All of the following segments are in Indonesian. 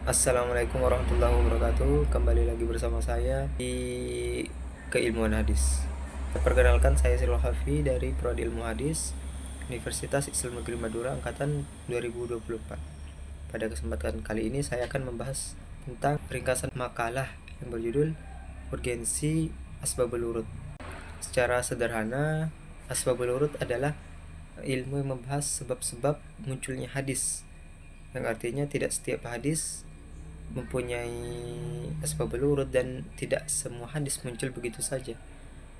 Assalamualaikum warahmatullahi wabarakatuh. Kembali lagi bersama saya di Keilmuan Hadis. Perkenalkan, saya Sirul Hafi dari Prodi Ilmu Hadis Universitas Islam Negeri Madura Angkatan 2024. Pada kesempatan kali ini saya akan membahas tentang ringkasan makalah yang berjudul Urgensi Asbabul Wurud. Secara sederhana, Asbabul Wurud adalah ilmu yang membahas sebab-sebab munculnya hadis, yang artinya tidak setiap hadis mempunyai asbabul wurud dan tidak semua hadis muncul begitu saja,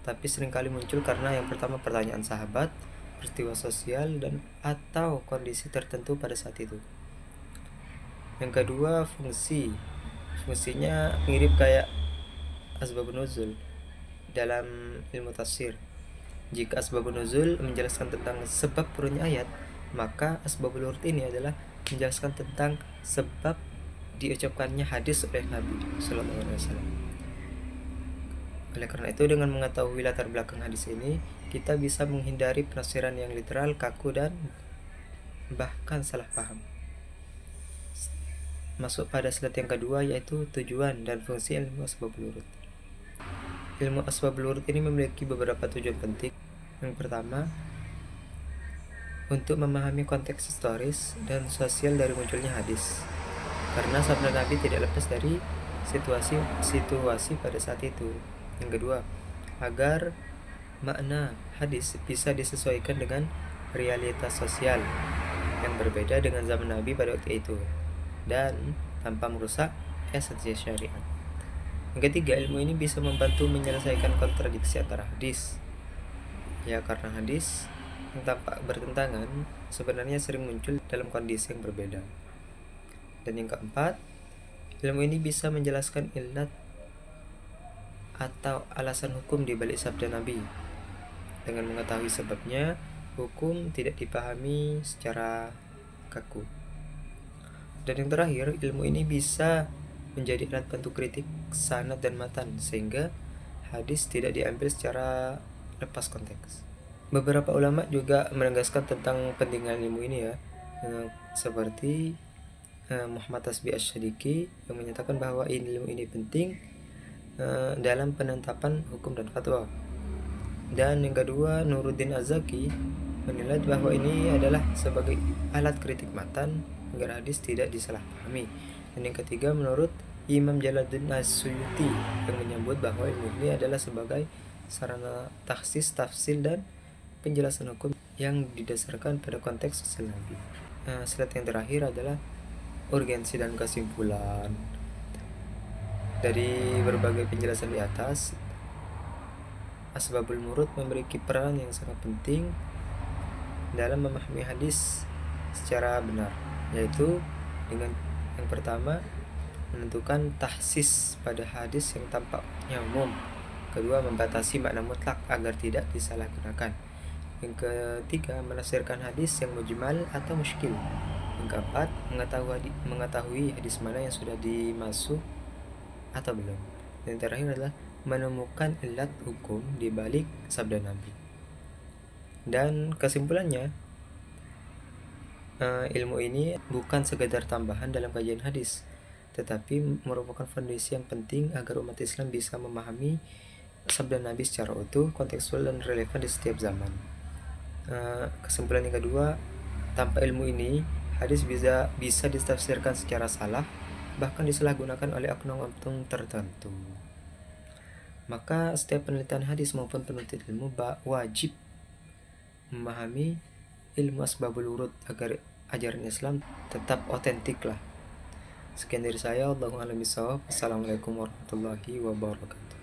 tapi seringkali muncul karena yang pertama pertanyaan sahabat, peristiwa sosial dan atau kondisi tertentu pada saat itu. Yang kedua, fungsinya mirip kayak asbabun nuzul dalam ilmu tafsir. Jika asbabun nuzul menjelaskan tentang sebab turunnya ayat, maka asbabul wurud ini adalah menjelaskan tentang sebab diucapkannya hadis oleh Nabi Sallallahu Alaihi Wasallam. Oleh karena itu, dengan mengetahui latar belakang hadis ini, kita bisa menghindari penafsiran yang literal, kaku, dan bahkan salah paham. Masuk pada slide yang kedua, yaitu tujuan dan fungsi ilmu asbabul wurud. Ilmu asbabul wurud ini memiliki beberapa tujuan penting. Yang pertama, untuk memahami konteks historis dan sosial dari munculnya hadis, karena sabda Nabi tidak lepas dari situasi pada saat itu. Yang kedua, agar makna hadis bisa disesuaikan dengan realitas sosial yang berbeda dengan zaman Nabi pada waktu itu dan tanpa merusak esensi syariat. Yang ketiga, ilmu ini bisa membantu menyelesaikan kontradiksi antara hadis, ya karena hadis yang tampak bertentangan sebenarnya sering muncul dalam kondisi yang berbeda. Dan yang keempat, ilmu ini bisa menjelaskan ilat atau alasan hukum di balik sabda Nabi. Dengan mengetahui sebabnya, hukum tidak dipahami secara kaku. Dan yang terakhir, ilmu ini bisa menjadi alat bantu kritik sanad dan matan, sehingga hadis tidak diambil secara lepas konteks. Beberapa ulama juga menegaskan tentang pentingnya ilmu ini ya, seperti Muhammad Tasbi Asy-Syadiki yang menyatakan bahwa ilmu ini penting dalam penetapan hukum dan fatwa. Dan yang kedua, Nuruddin Az-Zaki menilai bahwa ini adalah sebagai alat kritik matan agar hadis tidak disalahpahami. Dan yang ketiga, menurut Imam Jalaluddin As-Suyuti yang menyebut bahwa ilmu ini adalah sebagai sarana taksis, tafsil dan penjelasan hukum yang didasarkan pada konteks sosial Nabi. Slide yang terakhir adalah urgensi dan kesimpulan. Dari berbagai penjelasan di atas, asbabul wurud memiliki peran yang sangat penting dalam memahami hadis secara benar, yaitu dengan yang pertama, menentukan tahsis pada hadis yang tampaknya umum. Kedua, membatasi makna mutlak agar tidak disalahgunakan. Yang ketiga, menafsirkan hadis yang mujmal atau muskil. Yang keempat, mengetahui hadis mana yang sudah dimasuk atau belum. Dan yang terakhir adalah menemukan ilat hukum di balik sabda Nabi. Dan kesimpulannya, ilmu ini bukan sekedar tambahan dalam kajian hadis, tetapi merupakan fondasi yang penting agar umat Islam bisa memahami sabda Nabi secara utuh, kontekstual dan relevan di setiap zaman. Kesimpulan yang kedua, tanpa ilmu ini hadis bisa ditafsirkan secara salah, bahkan disalahgunakan oleh oknum-oknum tertentu. Maka setiap penelitian hadis maupun penuntut ilmu wajib memahami ilmu asbabul wurud agar ajaran Islam tetap otentik lah. Sekian dari saya, Allahu a'lam bishawab. Assalamualaikum warahmatullahi wabarakatuh.